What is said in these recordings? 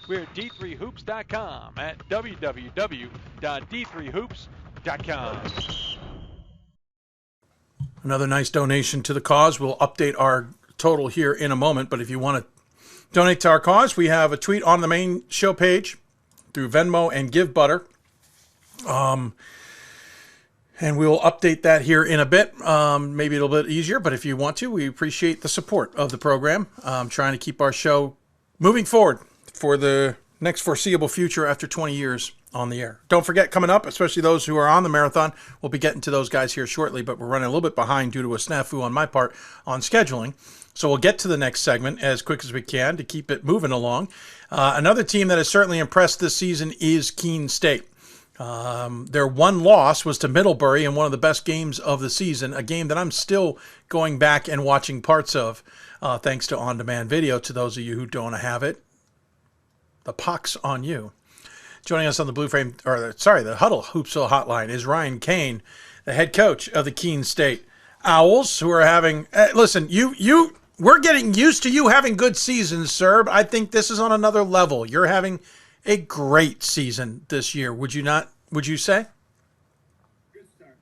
We're at d3hoops.com at www.d3hoops.com. Another nice donation to the cause. We'll update our total here in a moment, but if you want to donate to our cause, we have a tweet on the main show page through Venmo and Give Butter. And we will update that here in a bit, maybe a little bit easier, but if you want to, we appreciate the support of the program. Trying to keep our show moving forward for the next foreseeable future after 20 years on the air. Don't forget, coming up, especially those who are on the marathon, we'll be getting to those guys here shortly, but we're running a little bit behind due to a snafu on my part on scheduling. So we'll get to the next segment as quick as we can to keep it moving along. Another team that has certainly impressed this season is Keene State. Their one loss was to Middlebury in one of the best games of the season, a game that I'm still going back and watching parts of, thanks to on-demand video. To those of you who don't have it, the pox on you. Joining us on the the Huddle Hoopsville hotline is Ryan Cain, the head coach of the Keene State Owls, who are having, listen, we're getting used to you having good seasons, sir. I think this is on another level. You're having a great season this year. Would you not? Would you say? Good start.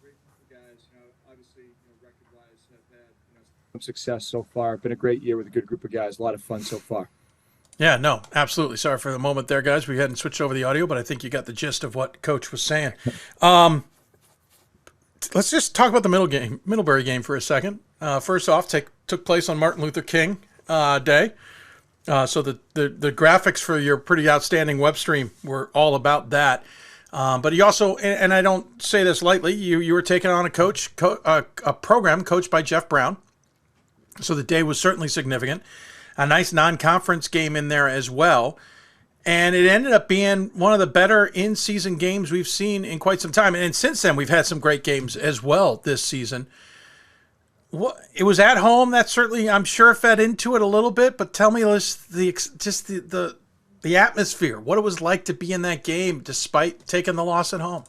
Great for guys. Obviously, record-wise, have had some success so far. Been a great year with a good group of guys. A lot of fun so far. Yeah, no, absolutely. Sorry for the moment there, guys. We hadn't switched over the audio, but I think you got the gist of what Coach was saying. Let's just talk about the Middlebury game for a second. First off, took place on Martin Luther King Day. So the graphics for your pretty outstanding web stream were all about that. But he also, and I don't say this lightly, you were taking on a program coached by Jeff Brown. So the day was certainly significant. A nice non-conference game in there as well. And it ended up being one of the better in-season games we've seen in quite some time. And since then, we've had some great games as well this season. It was at home. That certainly, I'm sure, fed into it a little bit. But tell me the atmosphere, what it was like to be in that game despite taking the loss at home.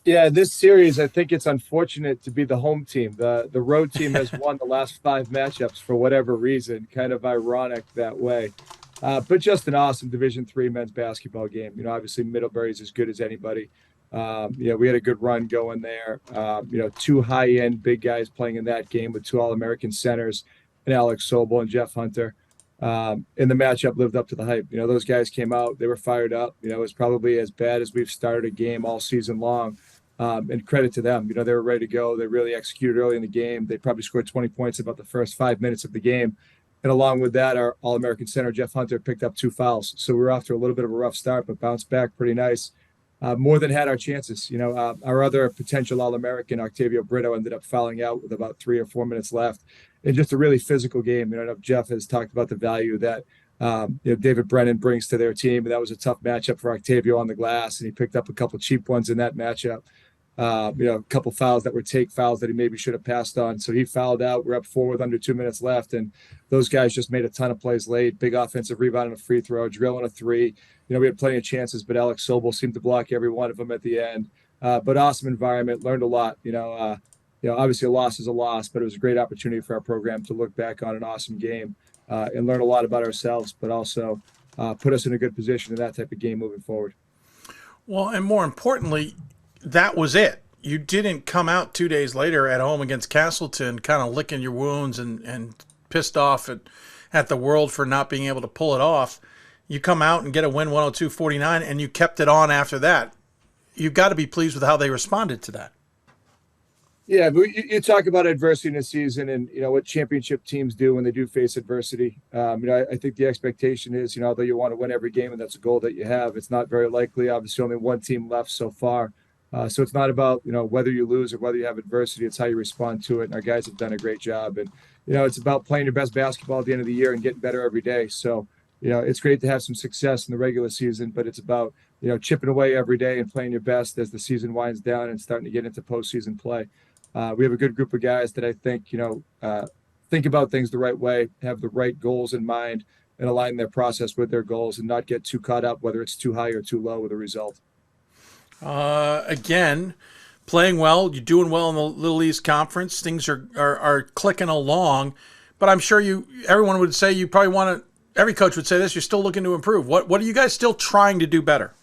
Yeah, this series, I think it's unfortunate to be the home team. The road team has won the last 5 matchups for whatever reason. Kind of ironic that way. But just an awesome Division III men's basketball game. Obviously Middlebury's as good as anybody. We had a good run going there. 2 high-end big guys playing in that game with 2 All-American centers, and Alex Sobel and Jeff Hunter. And the matchup lived up to the hype. Those guys came out. They were fired up. It was probably as bad as we've started a game all season long. And credit to them. They were ready to go. They really executed early in the game. They probably scored 20 points about the first 5 minutes of the game. And along with that, our All-American center, Jeff Hunter, picked up 2 fouls. So we were off to a little bit of a rough start, but bounced back pretty nice. More than had our chances. Our other potential All-American, Octavio Brito, ended up fouling out with about 3 or 4 minutes left. And just a really physical game. I know Jeff has talked about the value that David Brennan brings to their team. And that was a tough matchup for Octavio on the glass. And he picked up a couple cheap ones in that matchup. A couple fouls that were take fouls that he maybe should have passed on. So he fouled out. We're up 4 with under 2 minutes left. And those guys just made a ton of plays late. Big offensive rebound and a free throw, drill and a 3. We had plenty of chances, but Alex Sobel seemed to block every one of them at the end. But awesome environment, learned a lot. Obviously a loss is a loss, but it was a great opportunity for our program to look back on an awesome game and learn a lot about ourselves, but also put us in a good position in that type of game moving forward. Well, and more importantly, that was it. You didn't come out 2 days later at home against Castleton kind of licking your wounds and pissed off at the world for not being able to pull it off. You come out and get a win 102-49, and you kept it on after that. You've got to be pleased with how they responded to that. Yeah, but you talk about adversity in a season and, what championship teams do when they do face adversity. I think the expectation is, although you want to win every game and that's a goal that you have, it's not very likely. Obviously, only one team left so far. So it's not about, whether you lose or whether you have adversity. It's how you respond to it. And our guys have done a great job. And, it's about playing your best basketball at the end of the year and getting better every day. So, it's great to have some success in the regular season, but it's about, chipping away every day and playing your best as the season winds down and starting to get into postseason play. We have a good group of guys that I think, think about things the right way, have the right goals in mind, and align their process with their goals and not get too caught up, whether it's too high or too low with the result. Again, playing well, you're doing well in the Little East Conference. Things are clicking along, but I'm sure everyone would say you probably want to every coach would say this, you're still looking to improve. What are you guys still trying to do better?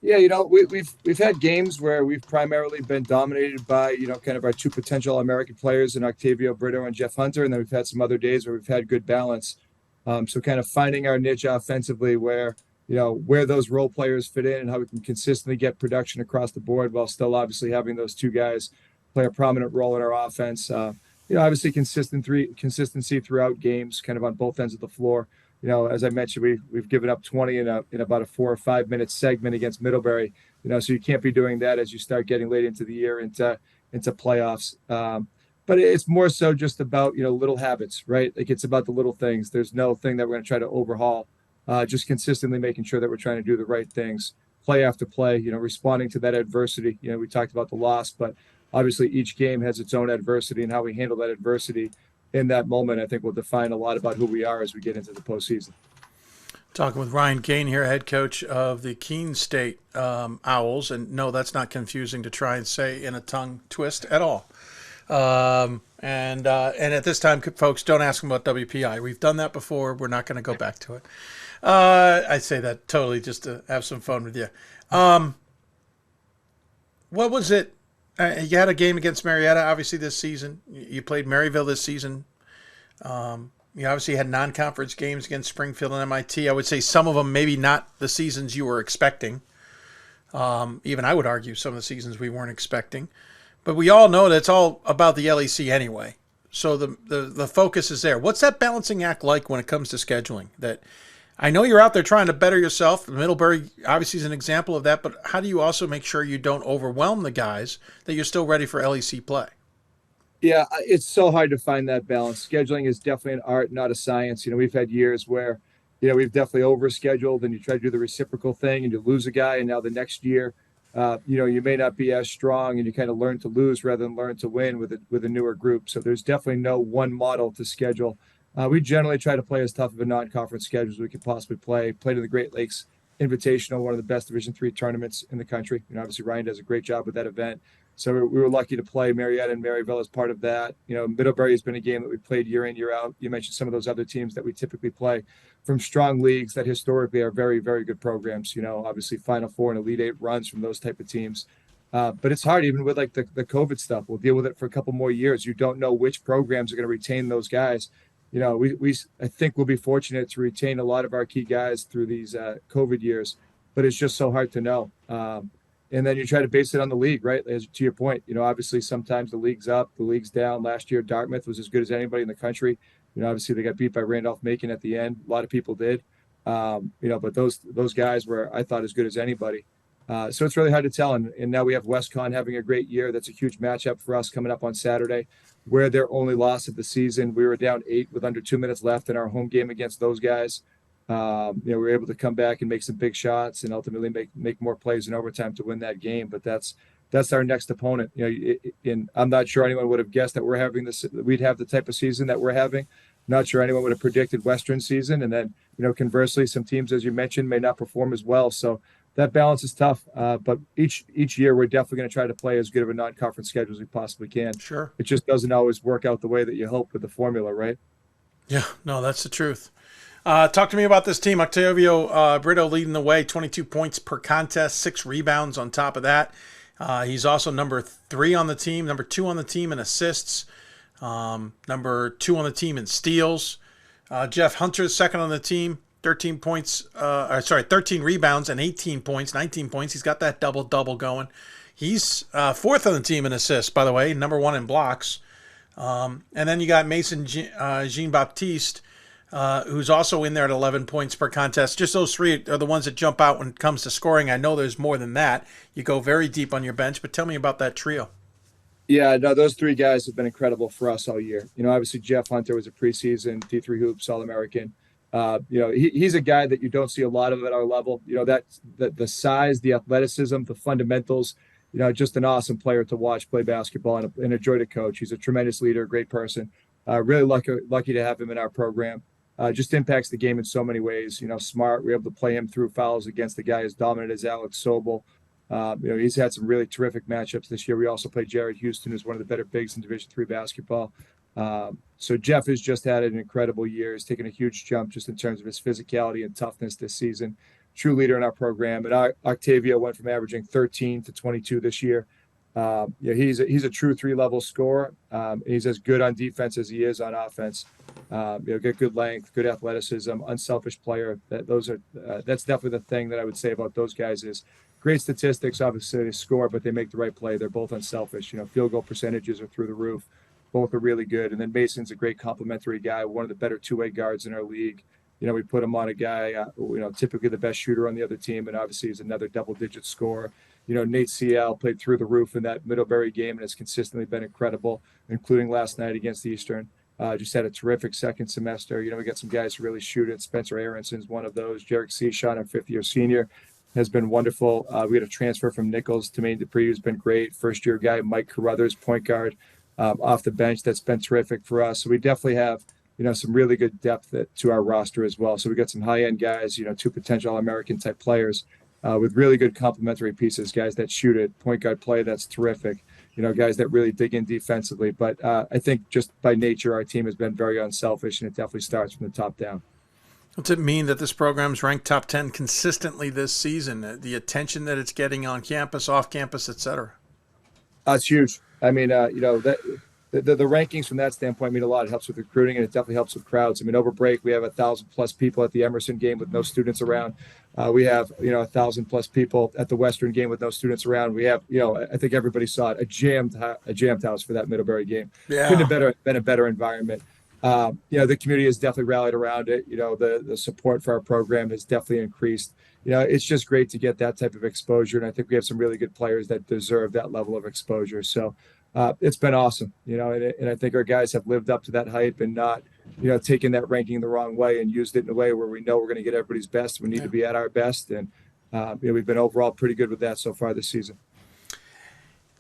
Yeah, we've had games where we've primarily been dominated by kind of our two potential American players in Octavio Brito and Jeff Hunter, and then we've had some other days where we've had good balance. So kind of finding our niche offensively where those role players fit in and how we can consistently get production across the board while still obviously having those two guys play a prominent role in our offense. Obviously consistency throughout games, kind of on both ends of the floor. As I mentioned, we've given up 20 in about a 4 or 5 minute segment against Middlebury. So you can't be doing that as you start getting late into the year into playoffs. But it's more so just about little habits, right? Like it's about the little things. There's no thing that we're going to try to overhaul. Just consistently making sure that we're trying to do the right things, play after play. Responding to that adversity. We talked about the loss, but obviously each game has its own adversity, and how we handle that adversity in that moment, I think, will define a lot about who we are as we get into the postseason. Talking with Ryan Cain here, head coach of the Keene State Owls. And no, that's not confusing to try and say in a tongue twist at all. And at this time, folks, don't ask them about WPI. We've done that before. We're not going to go back to it. I say that totally just to have some fun with you. What was it? You had a game against Marietta, obviously, this season. You played Maryville this season. You obviously had non-conference games against Springfield and MIT. I would say some of them maybe not the seasons you were expecting. Even I would argue some of the seasons we weren't expecting. But we all know that it's all about the LEC anyway. So the focus is there. What's that balancing act like when it comes to scheduling? That I know you're out there trying to better yourself. Middlebury obviously is an example of that, but how do you also make sure you don't overwhelm the guys, that you're still ready for LEC play? Yeah, it's so hard to find that balance. Scheduling is definitely an art, not a science. We've had years where, we've definitely overscheduled and you try to do the reciprocal thing and you lose a guy, and now the next year, you may not be as strong, and you kind of learn to lose rather than learn to win with a newer group. So there's definitely no one model to schedule. We generally try to play as tough of a non-conference schedule as we could possibly play. Played in the Great Lakes Invitational, one of the best Division III tournaments in the country. Obviously Ryan does a great job with that event. So we were lucky to play Marietta and Maryville as part of that. Middlebury has been a game that we played year in, year out. You mentioned some of those other teams that we typically play from strong leagues that historically are very, very good programs. Obviously Final Four and Elite Eight runs from those type of teams. But it's hard, even with like the COVID stuff. We'll deal with it for a couple more years. You don't know which programs are going to retain those guys. I think we'll be fortunate to retain a lot of our key guys through these COVID years, but it's just so hard to know. And then you try to base it on the league, right? As to your point, obviously sometimes the league's up, the league's down. Last year, Dartmouth was as good as anybody in the country. Obviously they got beat by Randolph-Macon at the end. A lot of people did, but those guys were, I thought, as good as anybody. So it's really hard to tell. And now we have WestCon having a great year. That's a huge matchup for us coming up on Saturday, where their only loss of the season. We were down 8 with under 2 minutes left in our home game against those guys. We were able to come back and make some big shots and ultimately make more plays in overtime to win that game. But that's our next opponent. And I'm not sure anyone would have guessed that we'd have the type of season that we're having. Not sure anyone would have predicted Western season. And then, conversely, some teams, as you mentioned, may not perform as well. So that balance is tough. But each year, we're definitely going to try to play as good of a non-conference schedule as we possibly can. Sure. It just doesn't always work out the way that you hope with the formula, right? Yeah, no, that's the truth. Talk to me about this team. Octavio Brito leading the way, 22 points per contest, 6 rebounds on top of that. He's also number 3 on the team, number 2 on the team in assists, number 2 on the team in steals. Jeff Hunter's second on the team, 13 rebounds and 18 points, 19 points. He's got that double-double going. He's 4th on the team in assists, by the way, number 1 in blocks. And then you got Mason Jean-Baptiste, who's also in there at 11 points per contest. Just those 3 are the ones that jump out when it comes to scoring. I know there's more than that. You go very deep on your bench, but tell me about that trio. Yeah, no, those 3 guys have been incredible for us all year. Obviously Jeff Hunter was a preseason D3 Hoops All-American. He's a guy that you don't see a lot of at our level. That the size, the athleticism, the fundamentals, just an awesome player to watch play basketball and a joy to coach. He's a tremendous leader, a great person. Really lucky to have him in our program. Just impacts the game in so many ways. Smart. We're able to play him through fouls against a guy as dominant as Alex Sobel. He's had some really terrific matchups this year. We also played Jared Houston, who's one of the better bigs in Division III basketball. So Jeff has just had an incredible year. He's taken a huge jump just in terms of his physicality and toughness this season. True leader in our program. And Octavio went from averaging 13 to 22 this year. He's a true 3-level scorer. He's as good on defense as he is on offense. Get good length, good athleticism, unselfish player. That's definitely the thing that I would say about those guys is great statistics. Obviously, they score, but they make the right play. They're both unselfish. Field goal percentages are through the roof. Both are really good. And then Mason's a great complementary guy, one of the better two-way guards in our league. We put him on a guy, typically the best shooter on the other team, and obviously he's another double-digit scorer. Nate CL played through the roof in that Middlebury game and has consistently been incredible, including last night against Eastern. Just had a terrific second semester. We got some guys who really shoot it. Spencer Aronson's one of those. Jarek Seashon, our fifth-year senior, has been wonderful. We had a transfer from Nichols to Maine Dupree, who's been great. First-year guy, Mike Carruthers, point guard, off the bench. That's been terrific for us. So we definitely have, some really good depth to our roster as well. So we got some high-end guys, 2 potential All-American type players with really good complementary pieces, guys that shoot it, point guard play, that's terrific. Guys that really dig in defensively. But I think just by nature, our team has been very unselfish, and it definitely starts from the top down. What's it mean that this program's ranked top 10 consistently this season? The attention that it's getting on campus, off campus, et cetera. It's huge. I mean, the rankings from that standpoint mean a lot. It helps with recruiting, and it definitely helps with crowds. I mean, over break, we have 1,000+ people at the Emerson game with no students around. We have, 1,000+ people at the Western game with no students around. We have, I think everybody saw it, a jammed house for that Middlebury game. Yeah. Couldn't have been a better environment. The community has definitely rallied around it. The support for our program has definitely increased. It's just great to get that type of exposure. And I think we have some really good players that deserve that level of exposure. So it's been awesome, and I think our guys have lived up to that hype and not, taking that ranking the wrong way and used it in a way where we know we're going to get everybody's best. We need to be at our best. And, we've been overall pretty good with that so far this season.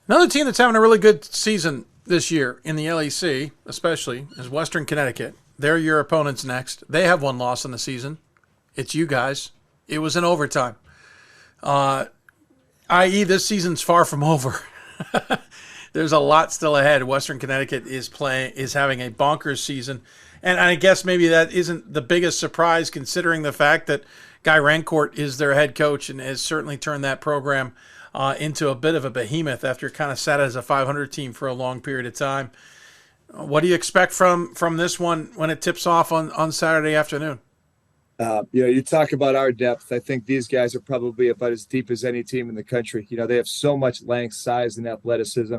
Another team that's having a really good season this year in the LEC, especially, is Western Connecticut. They're your opponents next. They have 1 loss in the season. It's you guys. It was in overtime. I.e., this season's far from over. There's a lot still ahead. Western Connecticut is having a bonkers season. And I guess maybe that isn't the biggest surprise considering the fact that Guy Rancourt is their head coach and has certainly turned that program into a bit of a behemoth after it kind of sat as a 500 team for a long period of time. What do you expect from this one when it tips off on Saturday afternoon? You talk about our depth. I think these guys are probably about as deep as any team in the country. They have so much length, size, and athleticism,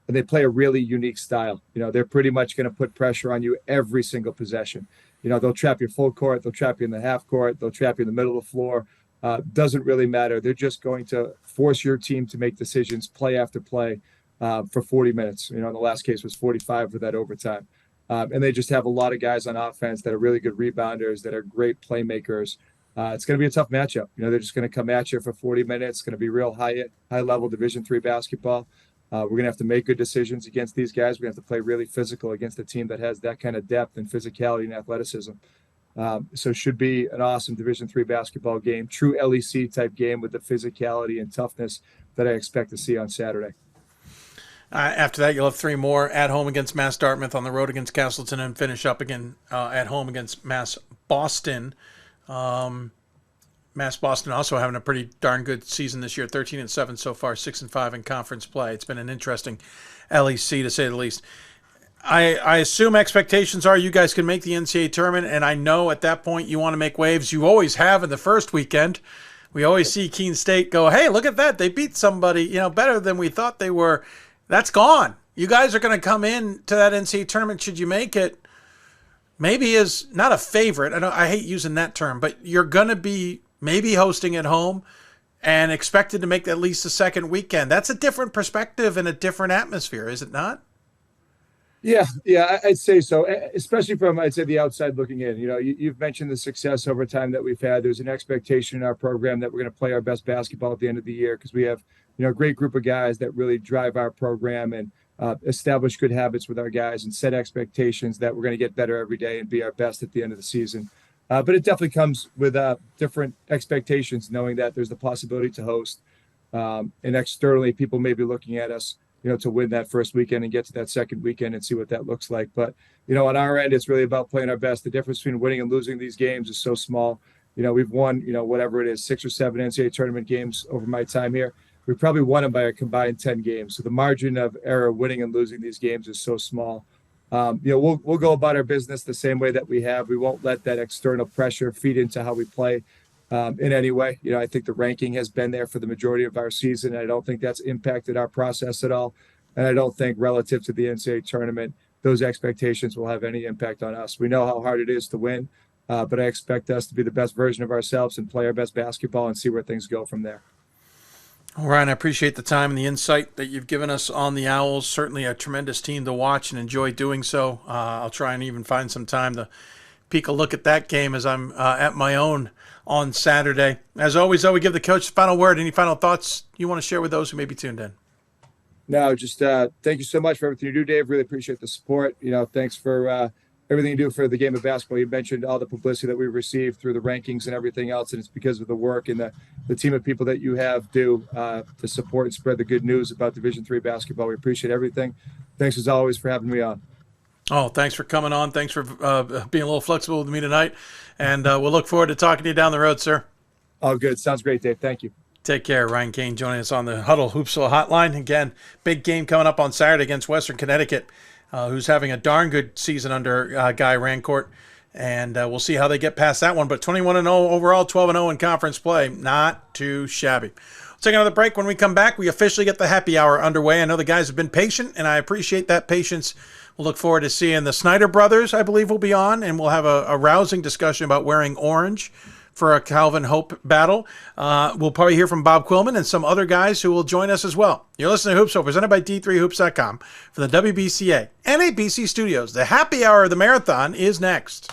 and they play a really unique style. They're pretty much going to put pressure on you every single possession. They'll trap you full court, they'll trap you in the half court, they'll trap you in the middle of the floor. Doesn't really matter. They're just going to force your team to make decisions play after play for 40 minutes. The last case was 45 for that overtime. And they just have a lot of guys on offense that are really good rebounders, that are great playmakers. It's going to be a tough matchup. They're just going to come at you for 40 minutes. It's going to be real high-level Division III basketball. We're going to have to make good decisions against these guys. We're going to have to play really physical against a team that has that kind of depth and physicality and athleticism. So it should be an awesome Division III basketball game, true LEC-type game with the physicality and toughness that I expect to see on Saturday. After that, you'll have 3 more at home against Mass Dartmouth, on the road against Castleton, and finish up again at home against Mass Boston. Mass Boston also having a pretty darn good season this year, 13-7 so far, 6-5 in conference play. It's been an interesting LEC to say the least. I assume expectations are you guys can make the NCAA tournament, and I know at that point you want to make waves. You always have in the first weekend. We always see Keene State go, hey, look at that. They beat somebody, better than we thought they were. That's gone. You guys are going to come in to that NCAA tournament, should you make it, maybe as not a favorite. I hate using that term, but you're going to be maybe hosting at home and expected to make at least the second weekend. That's a different perspective and a different atmosphere, is it not? Yeah, I'd say so, especially from, I'd say, the outside looking in. You've mentioned the success over time that we've had. There's an expectation in our program that we're going to play our best basketball at the end of the year because we have, a great group of guys that really drive our program and establish good habits with our guys and set expectations that we're going to get better every day and be our best at the end of the season. But it definitely comes with different expectations, knowing that there's the possibility to host. And externally, people may be looking at us, to win that first weekend and get to that second weekend and see what that looks like. But, on our end, it's really about playing our best. The difference between winning and losing these games is so small. We've won, whatever it is, 6 or 7 NCAA tournament games over my time here. We probably won them by a combined 10 games. So the margin of error winning and losing these games is so small. We'll go about our business the same way that we have. We won't let that external pressure feed into how we play in any way. I think the ranking has been there for the majority of our season. I don't think that's impacted our process at all. And I don't think relative to the NCAA tournament, those expectations will have any impact on us. We know how hard it is to win, but I expect us to be the best version of ourselves and play our best basketball and see where things go from there. All right, I appreciate the time and the insight that you've given us on the Owls. Certainly a tremendous team to watch and enjoy doing so. I'll try and even find some time to peek a look at that game as I'm at my own on Saturday. As always, though, we give the coach the final word. Any final thoughts you want to share with those who may be tuned in? No, just thank you so much for everything you do, Dave. Really appreciate the support. Thanks for everything you do for the game of basketball. You mentioned all the publicity that we've received through the rankings and everything else, and it's because of the work and the team of people that you have do to support and spread the good news about Division III basketball. We appreciate everything. Thanks, as always, for having me on. Oh, thanks for coming on. Thanks for being a little flexible with me tonight, and we'll look forward to talking to you down the road, sir. Oh, good. Sounds great, Dave. Thank you. Take care. Ryan Cain joining us on the Huddle Hoopsville hotline. Again, big game coming up on Saturday against Western Connecticut, who's having a darn good season under Guy Rancourt. And we'll see how they get past that one. But 21-0 overall, 12-0 in conference play. Not too shabby. We'll take another break. When we come back, we officially get the happy hour underway. I know the guys have been patient, and I appreciate that patience. We'll look forward to seeing the Snyder brothers, I believe, will be on, and we'll have a rousing discussion about wearing orange for a Calvin Hope battle. We'll probably hear from Bob Quillman and some other guys who will join us as well. You're listening to Hoopsville, presented by D3Hoops.com for the WBCA and ABC Studios. The happy hour of the marathon is next.